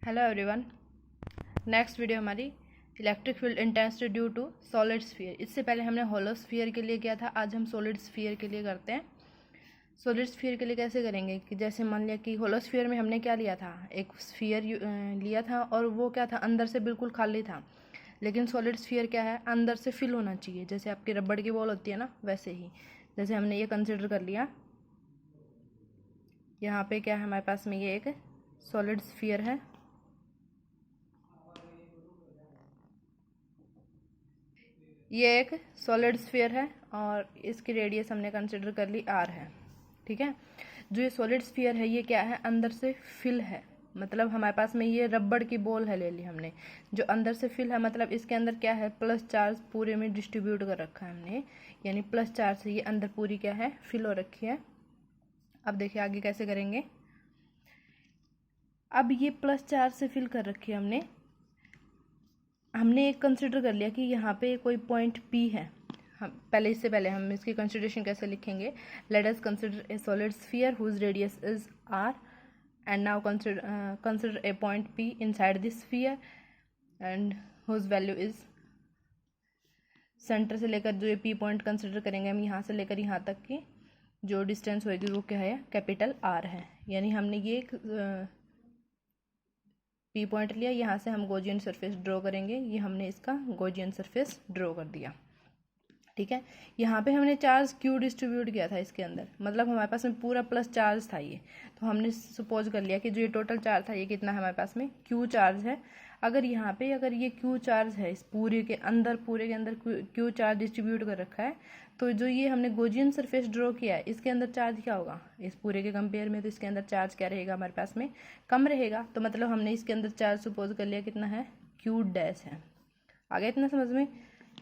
Hello everyone. Next video हमारी electric field intensity due to solid sphere. इससे पहले हमने होलो स्फीयर के लिए किया था, आज हम सॉलिड स्फीयर के लिए करते हैं। सॉलिड स्फीयर के लिए कैसे करेंगे कि जैसे मान लिया कि होलो स्फीयर में हमने क्या लिया था, एक स्फीयर लिया था और वो क्या था, अंदर से बिल्कुल खाली था। लेकिन सॉलिड स्फीयर क्या है, अंदर से फिल होना चाहिए। जैसे आपकी रबड़ की बॉल होती है ना, वैसे ही। जैसे हमने ये कंसिडर कर लिया, यहाँ पे क्या है हमारे पास में, ये एक सॉलिड स्फीयर है। ये एक सॉलिड स्फीयर है और इसकी रेडियस हमने कंसिडर कर ली r है। ठीक है। जो ये सॉलिड स्फीयर है ये क्या है, अंदर से फिल है। मतलब हमारे पास में ये रबड़ की बॉल है, ले ली हमने, जो अंदर से फिल है। मतलब इसके अंदर क्या है, प्लस चार्ज पूरे में डिस्ट्रीब्यूट कर रखा है हमने, यानी प्लस चार्ज से ये अंदर पूरी क्या है, फिल हो रखी है। अब देखिए आगे कैसे करेंगे। अब ये प्लस चार्ज से फिल कर रखी है हमने एक कंसिडर कर लिया कि यहाँ पे कोई पॉइंट P है। हम पहले, इससे पहले हम इसकी कंसिडरेशन कैसे लिखेंगे। Let us consider a solid sphere whose radius is r and now consider a point P inside this sphere and whose value is, centre से लेकर जो ये P पॉइंट कंसिडर करेंगे हम, यहाँ से लेकर यहाँ तक की जो डिस्टेंस होगी वो क्या है, कैपिटल R है। यानी हमने ये P पॉइंट लिया, यहाँ से हम गॉसियन सरफेस ड्रॉ करेंगे। ये हमने इसका गॉसियन सरफेस ड्रॉ कर दिया। ठीक है। यहाँ पे हमने चार्ज Q डिस्ट्रीब्यूट किया था इसके अंदर, मतलब हमारे पास में पूरा प्लस चार्ज था ये। तो हमने सपोज कर लिया कि जो ये टोटल चार्ज था ये कितना है हमारे पास में, Q चार्ज है। अगर यहाँ पे अगर ये Q चार्ज है, इस पूरे के अंदर Q चार्ज डिस्ट्रीब्यूट कर रखा है, तो जो ये हमने गॉसियन सरफेस ड्रॉ किया है इसके अंदर चार्ज क्या होगा इस पूरे के कंपेयर में, तो इसके अंदर चार्ज क्या रहेगा हमारे पास में, कम रहेगा। तो मतलब हमने इसके अंदर चार्ज सपोज कर लिया कितना है, Q डैश है। आ गया इतना समझ में।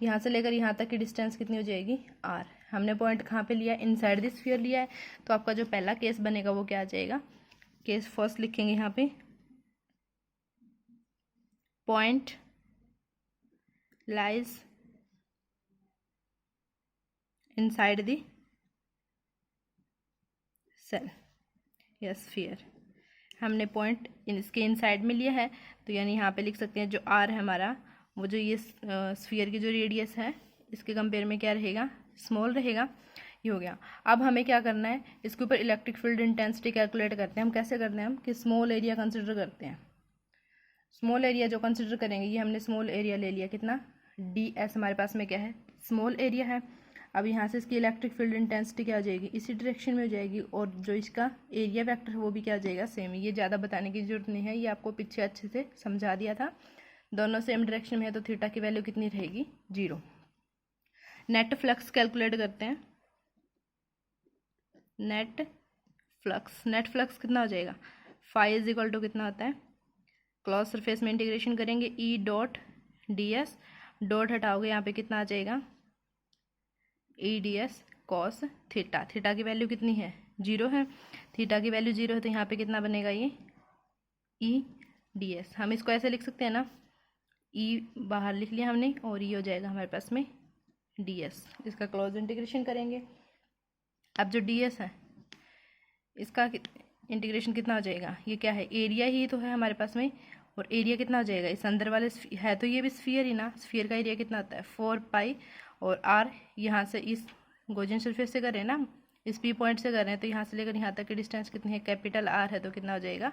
यहाँ से लेकर यहाँ तक की डिस्टेंस कितनी हो जाएगी, r। हमने पॉइंट कहाँ पे लिया, इनसाइड द स्फीयर लिया है। तो आपका जो पहला केस बनेगा वो क्या आ जाएगा, केस फर्स्ट लिखेंगे यहाँ पे, point lies inside the shell या स्फीयर। हमने पॉइंट इसके इनसाइड में लिया है, तो यानी यहाँ पे लिख सकते हैं जो r है हमारा, वो जो ये स्फीयर की जो रेडियस है इसके कंपेयर में क्या रहेगा, स्मॉल रहेगा। ये हो गया। अब हमें क्या करना है, इसके ऊपर इलेक्ट्रिक फील्ड इंटेंसिटी कैलकुलेट करते हैं। हम कैसे करते हैं, हम कि स्मॉल एरिया कंसिडर करते हैं। स्मॉल एरिया जो कंसिडर करेंगे, ये हमने स्मॉल एरिया ले लिया, कितना, ds हमारे पास में क्या है, स्मॉल एरिया है। अब यहाँ से इसकी इलेक्ट्रिक फील्ड इंटेंसिटी क्या हो जाएगी, इसी डायरेक्शन में हो जाएगी, और जो इसका एरिया वेक्टर है वो भी क्या हो जाएगा, सेम। ये ज़्यादा बताने की जरूरत नहीं है, ये आपको पीछे अच्छे से समझा दिया था। दोनों सेम डायरेक्शन में है तो थीटा की वैल्यू कितनी रहेगी, 0। नेट फ्लक्स कैलकुलेट करते हैं। नेट फ्लक्स कितना हो जाएगा, फाई इज इक्वल टू कितना होता है, क्लॉज सरफेस में इंटीग्रेशन करेंगे, E dot D S, dot हटाओगे यहाँ पे कितना आ जाएगा, E D S cos theta. Theta की वैल्यू कितनी है, 0 है। थीटा की वैल्यू 0 है तो यहाँ पे कितना बनेगा, ये ई डी एस। हम इसको ऐसे लिख सकते हैं ना, ई बाहर लिख लिया हमने और ये हो जाएगा हमारे पास में डी एस। इसका क्लोज इंटीग्रेशन करेंगे। अब जो डी एस है इसका इंटीग्रेशन कितना हो जाएगा, ये क्या है, एरिया ही तो है हमारे पास में, और एरिया कितना हो जाएगा, इस अंदर वाले है तो ये भी स्फीयर ही ना, स्फीयर का एरिया कितना होता है 4 पाई, और आर यहाँ से इस गॉसियन सरफेस से कर रहे हैं ना, इस P पॉइंट से कर रहे हैं, तो यहाँ से लेकर यहाँ तक की डिस्टेंस कितनी है, कैपिटल R है, तो कितना हो जाएगा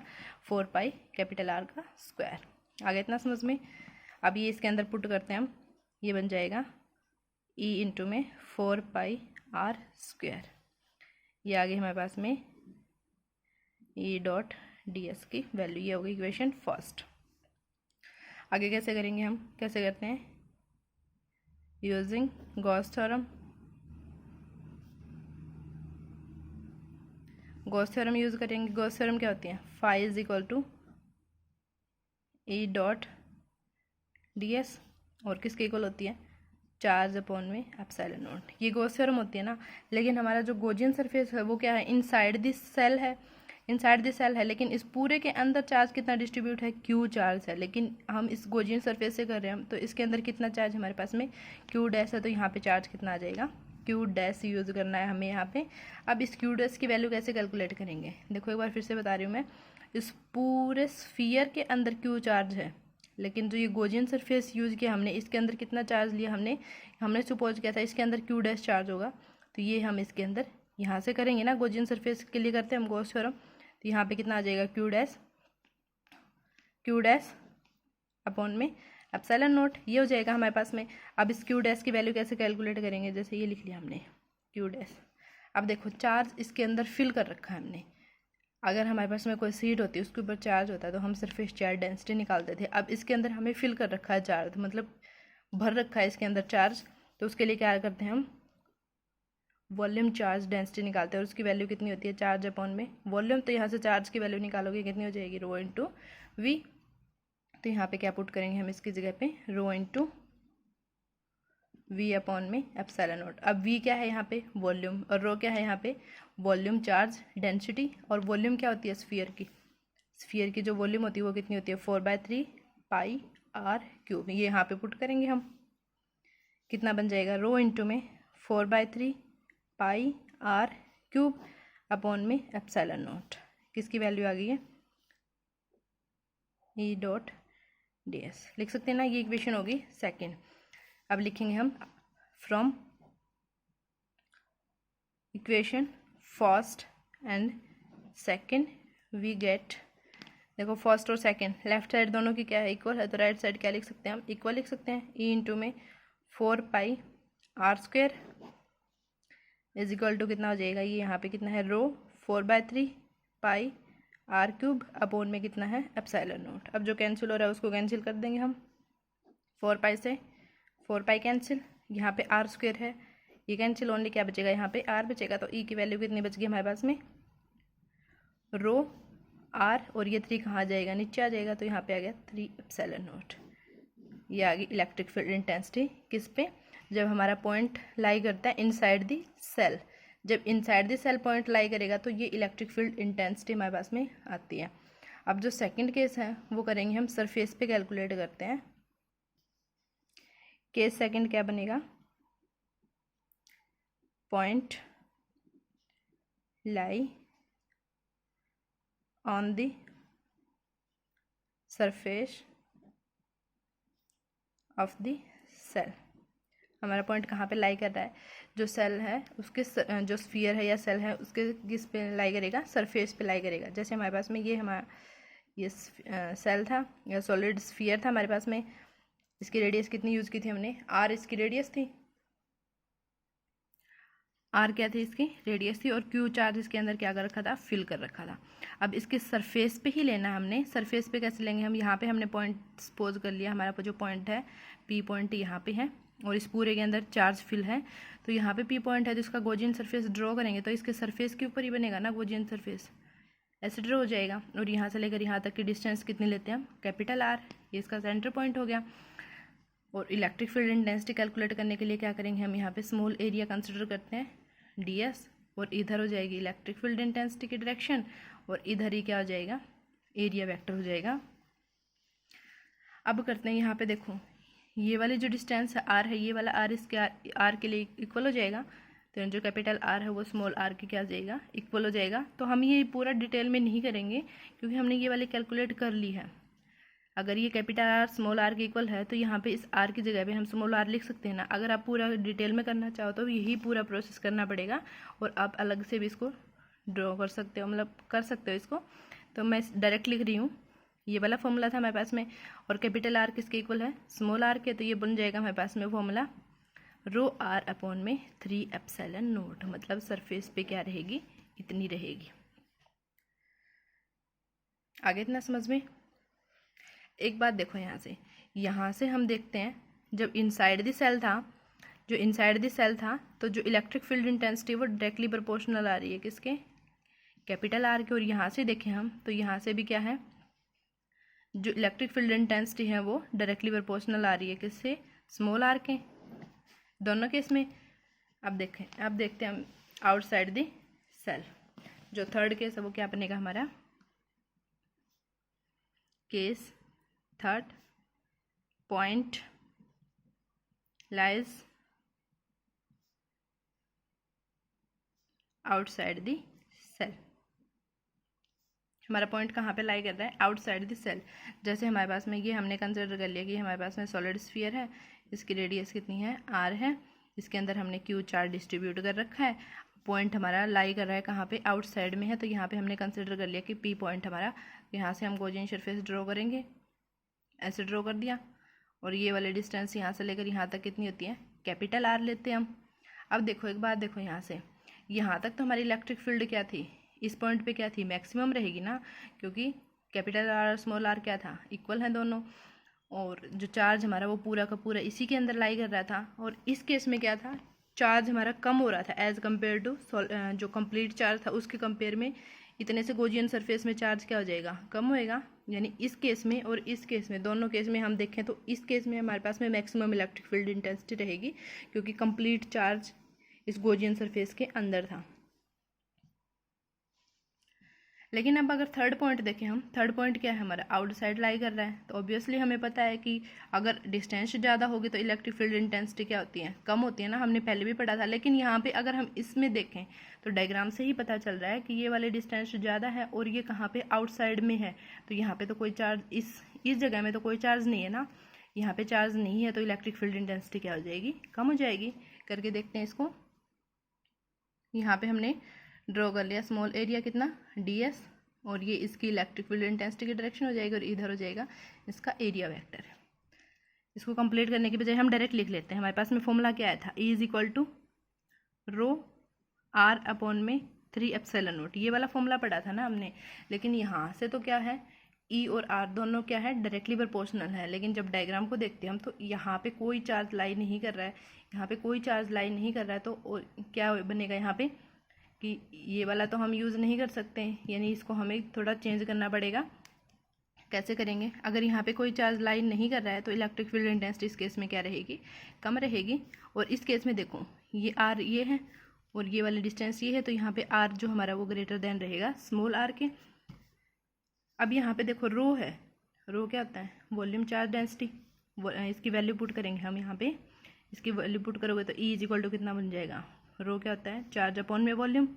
4 पाई कैपिटल R का स्क्वायर। आगे इतना समझ में। अब ये इसके अंदर पुट करते हैं हम, ये बन जाएगा E इंटू में 4 पाई R स्क्वायर। ये आगे हमारे पास में E डॉट डी एस की वैल्यू, ये होगी इक्वेशन फर्स्ट। आगे कैसे करेंगे हम, कैसे करते हैं, using Gauss theorem. Gauss theorem use करेंगे। गॉस थ्योरम क्या होती है, phi is equal to E dot D s, और किसके इक्वल होती है, चार्ज अपॉन में एप्सिलॉन नॉट। ये गॉस थ्योरम होती है ना, लेकिन हमारा जो गॉसियन सरफेस है वो क्या है, इनसाइड दिस सेल है, इनसाइड दिस सेल है, लेकिन इस पूरे के अंदर चार्ज कितना डिस्ट्रीब्यूट है, Q चार्ज है। लेकिन हम इस गॉसियन सरफेस से कर रहे हैं, तो इसके अंदर कितना चार्ज हमारे पास में, Q डैश है, तो यहाँ पे चार्ज कितना आ जाएगा, Q डैश यूज़ करना है हमें यहाँ पे। अब इस Q डैश की वैल्यू कैसे कैलकुलेट करेंगे, देखो एक बार फिर से बता रही हूँ मैं। इस पूरे स्फीयर के अंदर क्यू चार्ज है, लेकिन जो ये गॉसियन सरफेस यूज किया हमने, इसके अंदर कितना चार्ज लिया हमने सपोज किया था इसके अंदर क्यू डैश चार्ज होगा। तो ये हम इसके अंदर यहाँ से करेंगे ना, गॉसियन सरफेस के लिए करते हैं हम गॉस थ्योरम। तो यहाँ पे कितना आ जाएगा, क्यू डैश अपॉन में एप्सिलॉन नॉट, ये हो जाएगा हमारे पास में। अब इस क्यू डैश की वैल्यू कैसे कैलकुलेट करेंगे, जैसे ये लिख लिया हमने क्यू डैश। अब देखो चार्ज इसके अंदर फिल कर रखा है हमने। अगर हमारे पास में कोई सीट होती है उसके ऊपर चार्ज होता है तो हम सरफेस चार्ज डेंसिटी निकालते थे। अब इसके अंदर हमें फिल कर रखा है चार्ज, मतलब भर रखा है इसके अंदर चार्ज। तो उसके लिए क्या करते हैं हम, वॉल्यूम चार्ज डेंसिटी निकालते हैं। और उसकी वैल्यू कितनी होती है, चार्ज अपॉन में वॉल्यूम। तो यहाँ से चार्ज की वैल्यू निकालोगे कितनी हो जाएगी, रो इंटू वी। तो यहाँ पे क्या पुट करेंगे हम इसकी जगह पे, रो इंटू वी अपॉन में एप्सिलॉन नॉट। अब वी क्या है यहाँ पे, वॉल्यूम, और रो क्या है यहाँ पे, वॉल्यूम चार्ज डेंसिटी। और वॉल्यूम क्या होती है स्फीयर की जो वॉल्यूम होती है वो कितनी होती है, 4/3 पाई आर क्यूब। ये यहाँ पे पुट करेंगे हम, कितना बन जाएगा, रो इंटू में 4/3 पाई आर क्यूब अपॉन में एप्सिलॉन नॉट। किसकी वैल्यू आ गई है, ई डॉट डी एस लिख सकते हैं ना, ये इक्वेशन होगी सेकेंड। अब लिखेंगे हम from equation first and second we get, देखो फर्स्ट और सेकेंड लेफ्ट साइड दोनों की क्या है, इक्वल है। तो राइट साइड क्या लिख सकते हैं हम, इक्वल लिख सकते हैं। ई इंटू में 4 pi R square is equal to कितना हो जाएगा, ये यहाँ पे कितना है, rho 4/3 pi R cube upon में कितना है, एप्सिलॉन नॉट। अब जो कैंसिल हो रहा है उसको कैंसिल कर देंगे हम, 4 पाई से 4 पाई कैंसिल, यहाँ पे आर स्क्वेयर है, ये कैंसिल, ओनली क्या बचेगा, यहाँ पे आर बचेगा। तो ई की वैल्यू कितनी बच गई हमारे पास में, रो आर, और ये 3 कहाँ जाएगा, नीचे आ जाएगा। तो यहाँ पे आ गया 3 एप्सिलॉन नॉट। ये आ गई इलेक्ट्रिक फील्ड इंटेंसिटी किस पे, जब हमारा पॉइंट लाई करता है इनसाइड दी सेल। जब इनसाइड दी सेल पॉइंट लाई करेगा तो ये इलेक्ट्रिक फील्ड इंटेंसिटी हमारे पास में आती है। अब जो सेकंड केस है वो करेंगे हम सरफेस पे कैलकुलेट करते हैं। केस सेकंड क्या बनेगा, point lie on the surface of the shell. हमारा पॉइंट कहाँ पे लाई कर रहा है, जो सेल है उसके जो स्फीयर है या सेल है उसके किस पे लाई करेगा, सरफेस पे लाई करेगा। जैसे हमारे पास में ये हमारा ये सेल था या सॉलिड स्फीयर था हमारे पास में, इसकी रेडियस कितनी यूज़ की थी हमने, आर इसकी रेडियस थी, आर क्या थी इसकी रेडियस थी, और क्यू चार्ज इसके अंदर क्या कर रखा था, फिल कर रखा था। अब इसके सरफेस पे ही लेना है हमने। सरफेस पे कैसे लेंगे हम, यहाँ पे हमने पॉइंट सपोज कर लिया, हमारा जो पॉइंट है पी पॉइंट यहाँ पे है और इस पूरे के अंदर चार्ज फिल है। तो यहाँ पे पी पॉइंट है तो इसका गॉसियन सरफेस ड्रॉ करेंगे तो इसके सरफेस के ऊपर ही बनेगा ना गॉसियन सरफेस, ऐसे ड्रॉ हो जाएगा। और यहाँ से लेकर यहाँ तक की डिस्टेंस कितनी लेते हैं हम, कैपिटल आर, ये इसका सेंटर पॉइंट हो गया। और इलेक्ट्रिक फील्ड इंटेंसिटी कैलकुलेट करने के लिए क्या करेंगे हम, यहाँ पे स्मॉल एरिया कंसिडर करते हैं ds, और इधर हो जाएगी इलेक्ट्रिक फील्ड इंटेंसिटी की डायरेक्शन, और इधर ही क्या हो जाएगा, एरिया वेक्टर हो जाएगा। अब करते हैं यहाँ पे, देखो ये वाली जो डिस्टेंस है r है, ये वाला r इसके r के लिए इक्वल हो जाएगा। तो जो कैपिटल R है वो स्मॉल r के क्या हो जाएगा, इक्वल हो जाएगा। तो हम ये पूरा डिटेल में नहीं करेंगे क्योंकि हमने ये वाली कैलकुलेट कर ली है। अगर ये कैपिटल R स्मॉल r के इक्वल है तो यहाँ पे इस r की जगह पे हम स्मॉल r लिख सकते हैं ना। अगर आप पूरा डिटेल में करना चाहो तो यही पूरा प्रोसेस करना पड़ेगा, और आप अलग से भी इसको ड्रॉ कर सकते हो, मतलब कर सकते हो इसको। तो मैं डायरेक्ट लिख रही हूँ, ये वाला फॉर्मूला था हमारे पास में, और कैपिटल R किसके इक्वल है, स्मॉल r के। तो ये बन जाएगा हमारे पास में फॉर्मूला, रो r अपॉन में 3 एप्सिलॉन नॉट, मतलब सरफेस पे क्या रहेगी, इतनी रहेगी। आगे इतना समझ में। एक बात देखो, यहाँ से हम देखते हैं जब इनसाइड द सेल था, तो जो इलेक्ट्रिक फील्ड इंटेंसिटी वो डायरेक्टली प्रोपोर्शनल आ रही है किसके, कैपिटल R के। और यहाँ से देखें हम तो यहाँ से भी क्या है, जो इलेक्ट्रिक फील्ड इंटेंसिटी है वो डायरेक्टली प्रोपोर्शनल आ रही है किससे, स्मॉल r के, दोनों केस में। अब देखते हैं हम आउटसाइड द सेल। जो थर्ड केस है वो क्या बनेगा हमारा, case third, point lies outside the shell. हमारा पॉइंट कहाँ पे लाई कर रहा है, आउटसाइड द सेल। जैसे हमारे पास में ये हमने कंसिडर कर लिया कि हमारे पास में सॉलिड स्फीयर है, इसकी रेडियस कितनी है, आर है, इसके अंदर हमने क्यू चार्ज डिस्ट्रीब्यूट कर रखा है, पॉइंट हमारा लाई कर रहा है कहाँ पे, आउटसाइड में है। तो यहाँ पे हमने कंसिडर कर लिया कि पी पॉइंट हमारा, यहाँ से हम गॉसियन सरफेस ड्रॉ करेंगे, ऐसे ड्रॉ कर दिया, और ये वाले डिस्टेंस यहाँ से लेकर यहाँ तक कितनी होती है, कैपिटल आर लेते हैं हम। अब देखो एक बात देखो, यहाँ से यहाँ तक तो हमारी इलेक्ट्रिक फील्ड क्या थी, इस पॉइंट पे क्या थी, मैक्सिमम रहेगी ना, क्योंकि कैपिटल आर और स्मॉल आर क्या था, इक्वल हैं दोनों, और जो चार्ज हमारा वो पूरा का पूरा इसी के अंदर लाई कर रहा था। और इस केस में क्या था, चार्ज हमारा कम हो रहा था एज़ कम्पेयर टू जो कंप्लीट चार्ज था उसके कंपेयर में, इतने से गॉसियन सरफेस में चार्ज क्या हो जाएगा, कम होएगा। यानी इस केस में और इस केस में, दोनों केस में हम देखें तो इस केस में हमारे पास में मैक्सिमम इलेक्ट्रिक फील्ड इंटेंसिटी रहेगी, क्योंकि कंप्लीट चार्ज इस गॉसियन सरफेस के अंदर था। लेकिन अब अगर थर्ड पॉइंट देखें हम, थर्ड पॉइंट क्या है हमारा, आउटसाइड लाई कर रहा है, तो ऑब्वियसली हमें पता है कि अगर डिस्टेंस ज़्यादा होगी तो इलेक्ट्रिक फील्ड इंटेंसिटी क्या होती है, कम होती है ना, हमने पहले भी पढ़ा था। लेकिन यहाँ पे अगर हम इसमें देखें तो डायग्राम से ही पता चल रहा है कि ये वाले डिस्टेंस ज़्यादा है और ये कहाँ पे, आउटसाइड में है। तो यहाँ पे तो कोई चार्ज, इस जगह में तो कोई चार्ज नहीं है ना, यहाँ पे चार्ज नहीं है, तो इलेक्ट्रिक फील्ड इंटेंसिटी क्या हो जाएगी, कम हो जाएगी। करके देखते हैं इसको। यहाँ पे हमने ड्रॉ कर लिया स्मॉल एरिया कितना, ds, और ये इसकी इलेक्ट्रिक फील्ड इंटेंसिटी की डायरेक्शन हो जाएगी, और इधर हो जाएगा इसका एरिया वेक्टर। इसको कंप्लीट करने की बजाय हम डायरेक्ट लिख लेते हैं। हमारे पास में फॉर्मूला क्या आया था, E is equal to rho r upon में 3 एप्सिलॉन नॉट, ये वाला फॉर्मूला पढ़ा था ना हमने। लेकिन यहाँ से तो क्या है, E और R दोनों क्या है, डायरेक्टली प्रोपोर्शनल है। लेकिन जब डायग्राम को देखते हैं हम तो यहाँ पे कोई चार्ज लाई नहीं कर रहा है, यहाँ पे कोई चार्ज लाई नहीं कर रहा है, तो क्या बनेगा यहाँ पे कि ये वाला तो हम यूज़ नहीं कर सकते हैं, यानी इसको हमें थोड़ा चेंज करना पड़ेगा। कैसे करेंगे, अगर यहाँ पे कोई चार्ज लाइन नहीं कर रहा है तो इलेक्ट्रिक फील्ड इंटेंसिटी इस केस में क्या रहेगी, कम रहेगी। और इस केस में देखो ये आर ये है और ये वाली डिस्टेंस ये है, तो यहाँ पे आर जो हमारा वो ग्रेटर देन रहेगा स्मॉल आर के। अब यहाँ पे देखो रो है, रो क्या होता है, वॉल्यूम चार्ज डेंसिटी, इसकी वैल्यू पुट करेंगे हम यहाँ पे, इसकी वैल्यू पुट करोगे तो ई इज इक्वल टू कितना बन जाएगा, रो क्या होता है, चार्ज अपॉन में वॉल्यूम,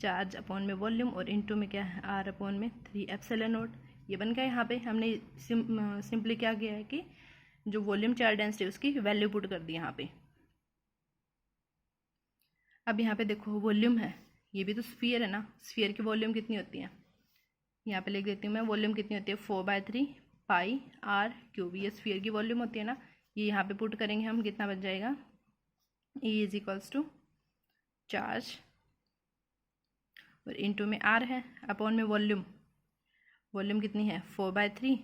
चार्ज अपॉन में वॉल्यूम, और इनटू में क्या है, आर अपॉन में 3 एप्सिलॉन नॉट। ये बन गया। यहाँ पे हमने सिंपली क्या किया है कि जो वॉल्यूम चार्ज डेंसिटी उसकी वैल्यू पुट कर दी यहाँ पे। अब यहाँ पे देखो वॉल्यूम है, ये भी तो स्फीयर है ना, स्फीयर की वॉल्यूम कितनी होती है, यहाँ पे लिख देती हूँ मैं, वॉल्यूम कितनी होती है 4/3 पाई आर क्यूब, ये स्फीयर की वॉल्यूम होती है ना। ये यहाँ पे पुट करेंगे हम, कितना बच जाएगा, E is equals to charge और इनटू में आर है अपॉन में वॉल्यूम, वॉल्यूम कितनी है 4/3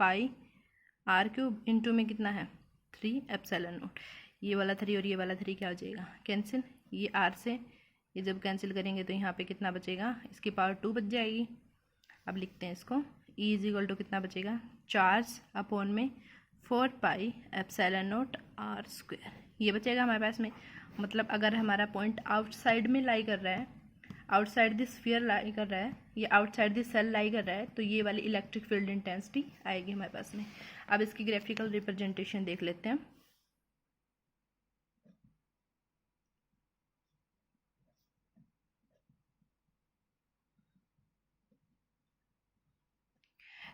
पाई आर क्यूब, इनटू में कितना है 3 एप्सिलॉन नॉट। ये वाला 3 और ये वाला 3 क्या हो जाएगा, कैंसिल, ये आर से ये जब कैंसिल करेंगे तो यहाँ पे कितना बचेगा, इसकी पावर 2 बच जाएगी। अब लिखते हैं इसको, E इज इक्वल टू कितना बचेगा, चार्ज अपॉन में 4 pi epsilon naught R square, ये बचेगा हमारे पास में। मतलब अगर हमारा पॉइंट आउटसाइड में लाई कर रहा है, आउटसाइड द स्फीयर लाई कर रहा है, या आउटसाइड द सेल लाई कर रहा है, तो ये वाली इलेक्ट्रिक फील्ड इंटेंसिटी आएगी हमारे पास में। अब इसकी ग्राफिकल रिप्रेजेंटेशन देख लेते हैं।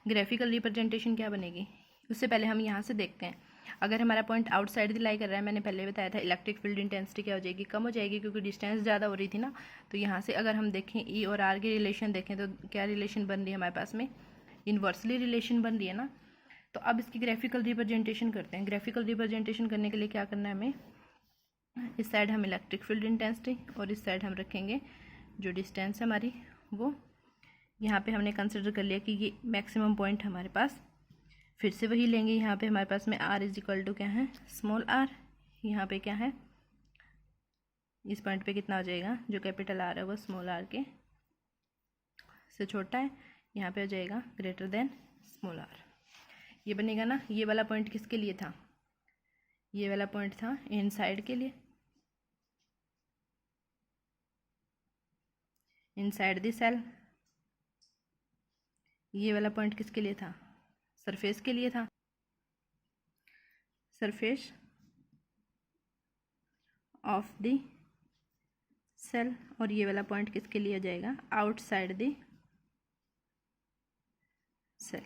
ग्राफिकल रिप्रेजेंटेशन क्या बनेगी, उससे पहले हम यहाँ से देखते हैं। अगर हमारा पॉइंट आउटसाइड द लाई कर रहा है, मैंने पहले बताया था इलेक्ट्रिक फील्ड इंटेंसिटी क्या हो जाएगी, कम हो जाएगी, क्योंकि डिस्टेंस ज़्यादा हो रही थी ना। तो यहाँ से अगर हम देखें ई और आर की रिलेशन देखें तो क्या रिलेशन बन रही है हमारे पास में, इन्वर्सली रिलेशन बन रही है ना। तो अब इसकी ग्राफिकल रिप्रेजेंटेशन करते हैं। ग्राफिकल रिप्रेजेंटेशन करने के लिए क्या करना है हमें, इस साइड हम इलेक्ट्रिक फील्ड इंटेंसिटी और इस साइड हम रखेंगे जो डिस्टेंस है हमारी वो। यहाँ पे हमने कंसिडर कर लिया कि ये मैक्सिमम पॉइंट हमारे पास, फिर से वही लेंगे। यहाँ पे हमारे पास में r इज इक्वल टू क्या है, स्मॉल r, यहाँ पे क्या है, इस पॉइंट पे कितना हो जाएगा, जो कैपिटल R है वो स्मॉल r के से छोटा है, यहाँ पे हो जाएगा ग्रेटर देन स्मॉल r। ये बनेगा ना। ये वाला पॉइंट किसके लिए था, ये वाला पॉइंट था इनसाइड के लिए, इनसाइड द सेल। ये वाला पॉइंट किसके लिए था, सरफेस के लिए था, सरफेस ऑफ द सेल। और ये वाला पॉइंट किसके लिए हो जाएगा, आउटसाइड द सेल।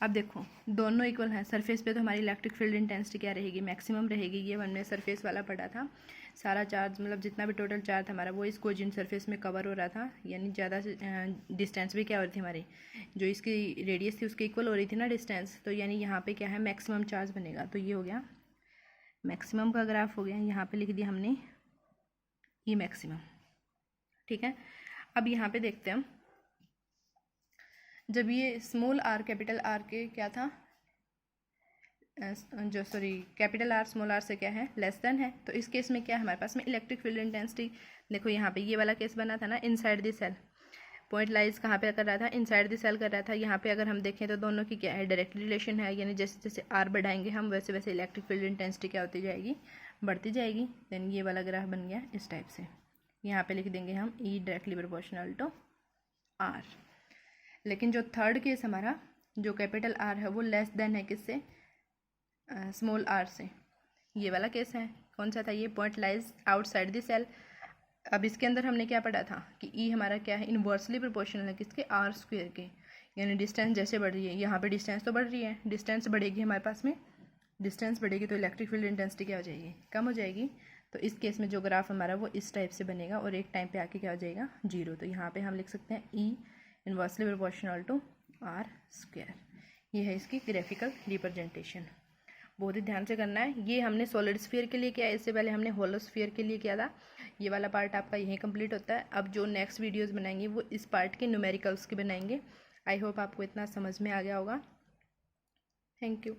अब देखो दोनों इक्वल हैं, सरफेस पे तो हमारी इलेक्ट्रिक फील्ड इंटेंसिटी क्या रहेगी, मैक्सिमम रहेगी। ये हमने सरफेस वाला पढ़ा था, सारा चार्ज मतलब जितना भी टोटल चार्ज था हमारा वो इस कोजिन सरफेस में कवर हो रहा था, यानी ज़्यादा से डिस्टेंस भी क्या हो रही थी हमारी, जो इसकी रेडियस थी उसके इक्वल हो रही थी ना डिस्टेंस, तो यानी यहाँ पे क्या है मैक्सिमम चार्ज बनेगा। तो ये हो गया मैक्सिमम का ग्राफ हो गया, यहाँ पे लिख दिया हमने ई मैक्सिमम। ठीक है, अब यहाँ पे देखते हैं जब ये स्मॉल आर कैपिटल आर के क्या था, जो sorry capital R small R से क्या है लेस देन है, तो इस केस में क्या है हमारे पास में इलेक्ट्रिक फील्ड इंटेंसिटी। देखो यहाँ पे ये वाला केस बना था ना inside the shell, point lies कहाँ पे कर रहा था, इनसाइड द सेल कर रहा था। यहाँ पे अगर हम देखें तो दोनों की क्या है डायरेक्ट रिलेशन है, यानी जैसे जैसे आर बढ़ाएंगे हम वैसे वैसे इलेक्ट्रिक फील्ड इंटेंसिटी क्या होती जाएगी, बढ़ती जाएगी। देन ये वाला ग्राफ बन गया इस टाइप से, यहाँ पे लिख देंगे हम E directly proportional to R. लेकिन जो थर्ड केस हमारा जो कैपिटल आर है वो लेस देन है किससे, स्मॉल आर से, ये वाला केस है। कौन सा था ये, point lies outside the shell. अब इसके अंदर हमने क्या पढ़ा था कि ई हमारा क्या है इन्वर्सली प्रोपोर्शनल है किसके, आर स्क्वायर के, यानी डिस्टेंस जैसे बढ़ रही है, यहाँ पे डिस्टेंस तो बढ़ रही है, डिस्टेंस बढ़ेगी हमारे पास में, डिस्टेंस बढ़ेगी तो इलेक्ट्रिक फील्ड इंटेंसिटी क्या हो जाएगी, कम हो जाएगी। तो इस केस में जो ग्राफ हमारा वो इस टाइप से बनेगा और एक टाइम पे आके क्या हो जाएगा जीरो। तो यहाँ पे हम लिख सकते हैं E inversely proportional to R square. ये है इसकी ग्राफिकल रिप्रेजेंटेशन, बहुत ही ध्यान से करना है। ये हमने सॉलिड स्फीयर के लिए किया, इससे पहले हमने होलो स्फीयर के लिए किया था। ये वाला पार्ट आपका यहीं कंप्लीट होता है। अब जो नेक्स्ट वीडियोस बनाएंगे वो इस पार्ट के न्यूमेरिकल्स के बनाएंगे। आई होप आपको इतना समझ में आ गया होगा। Thank you.